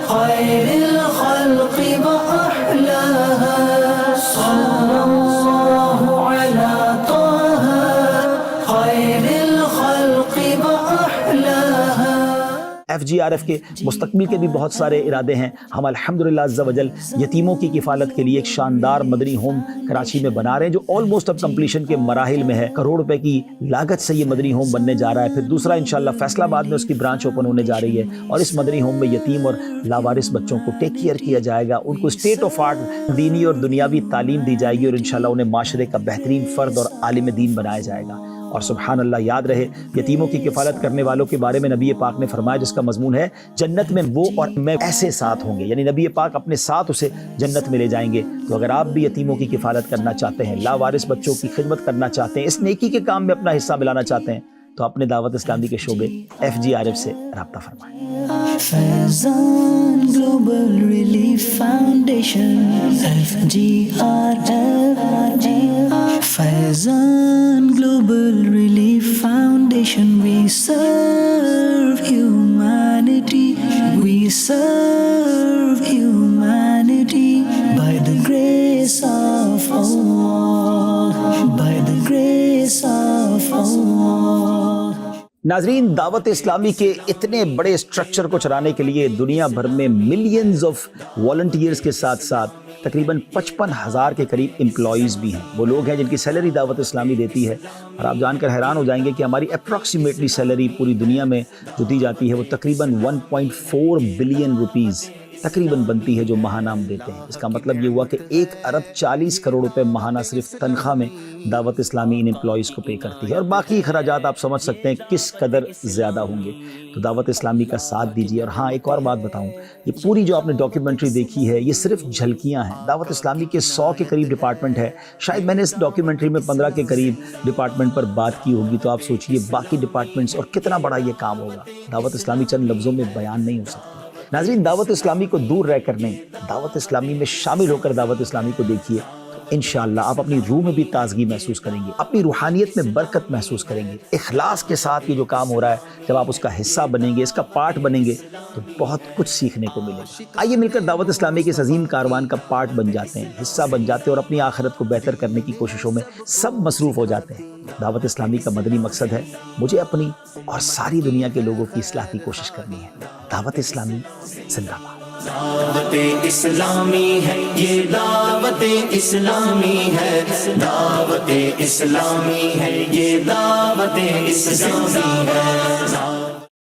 خیر الخلق وأحلاها صلی اللہ علی طه خیر الخلق وأحلاها. FGRF کے مستقبل کے بھی بہت سارے ارادے ہیں. ہم الحمدللہ عز و جل یتیموں کی کفالت کے لیے ایک شاندار مدنی ہوم کراچی میں بنا رہے ہیں جو آلموسٹ اب کمپلیشن کے مراحل میں ہے. کروڑ روپے کی لاگت سے یہ مدنی ہوم بننے جا رہا ہے. پھر دوسرا انشاءاللہ فیصل آباد میں اس کی برانچ اوپن ہونے جا رہی ہے اور اس مدنی ہوم میں یتیم اور لاوارث بچوں کو ٹیک کیئر کیا جائے گا. ان کو اسٹیٹ آف آرٹ دینی اور دنیاوی تعلیم دی جائے گی اور انشاءاللہ انہیں معاشرے کا بہترین فرد اور عالم دین بنایا جائے گا. اور سبحان اللہ, یاد رہے یتیموں کی کفالت کرنے والوں کے بارے میں نبی پاک نے فرمایا جس کا مضمون ہے جنت میں وہ اور میں ایسے ساتھ ہوں گے, یعنی نبی پاک اپنے ساتھ اسے جنت میں لے جائیں گے. تو اگر آپ بھی یتیموں کی کفالت کرنا چاہتے ہیں, لاوارث بچوں کی خدمت کرنا چاہتے ہیں, اس نیکی کے کام میں اپنا حصہ ملانا چاہتے ہیں تو اپنے دعوت اسلامی کے شعبے FGRF سے رابطہ فرمائیں. Faizan global relief foundation FGRF. Faizan global relief foundation. We serve humanity. We serve humanity by the grace of Allah. By the grace of Allah. ناظرین, دعوت اسلامی کے اتنے بڑے اسٹرکچر کو چلانے کے لیے دنیا بھر میں ملینز آف والنٹیئرز کے ساتھ ساتھ تقریباً 55,000 کے قریب امپلائیز بھی ہیں. وہ لوگ ہیں جن کی سیلری دعوت اسلامی دیتی ہے. اور آپ جان کر حیران ہو جائیں گے کہ ہماری اپروکسیمیٹلی سیلری پوری دنیا میں جو دی جاتی ہے وہ تقریباً 1.4 بلین روپیز تقریباً بنتی ہے جو ماہانہ ہم دیتے ہیں. اس کا مطلب یہ ہوا کہ 1 ارب 40 کروڑ روپے ماہانہ صرف تنخواہ میں دعوت اسلامی ان امپلائیز کو پے کرتی ہے. اور باقی اخراجات آپ سمجھ سکتے ہیں کس قدر زیادہ ہوں گے. تو دعوت اسلامی کا ساتھ دیجیے. اور ہاں, ایک اور بات بتاؤں, یہ پوری جو آپ نے ڈاکیومنٹری دیکھی ہے یہ صرف جھلکیاں ہیں. دعوت اسلامی کے 100 کے قریب ڈپارٹمنٹ ہے. شاید میں نے اس ڈاکیومنٹری میں 15 کے قریب ڈپارٹمنٹ پر بات کی ہوگی. تو آپ سوچئے باقی ڈپارٹمنٹس اور کتنا بڑا یہ کام ہوگا. دعوت اسلامی چند لفظوں میں بیان نہیں ہو سکتی. ناظرین, دعوت اسلامی کو دور رہ کر نہیں, دعوت اسلامی میں شامل ہو کر دعوت اسلامی کو دیکھیے تو انشاءاللہ آپ اپنی روح میں بھی تازگی محسوس کریں گے, اپنی روحانیت میں برکت محسوس کریں گے. اخلاص کے ساتھ یہ جو کام ہو رہا ہے جب آپ اس کا حصہ بنیں گے, اس کا پارٹ بنیں گے تو بہت کچھ سیکھنے کو ملے گا. آئیے مل کر دعوت اسلامی کے اس عظیم کاروان کا پارٹ بن جاتے ہیں, حصہ بن جاتے ہیں اور اپنی آخرت کو بہتر کرنے کی کوششوں میں سب مصروف ہو جاتے ہیں. دعوت اسلامی کا مدنی مقصد ہے مجھے اپنی اور ساری دنیا کے لوگوں کی اصلاح کی کوشش کرنی ہے. دعوت اسلامی زندہ باد. دعوت اسلامی ہے یہ, دعوت اسلامی ہے, دعوت اسلامی ہے یہ, دعوت اسلامی ہے.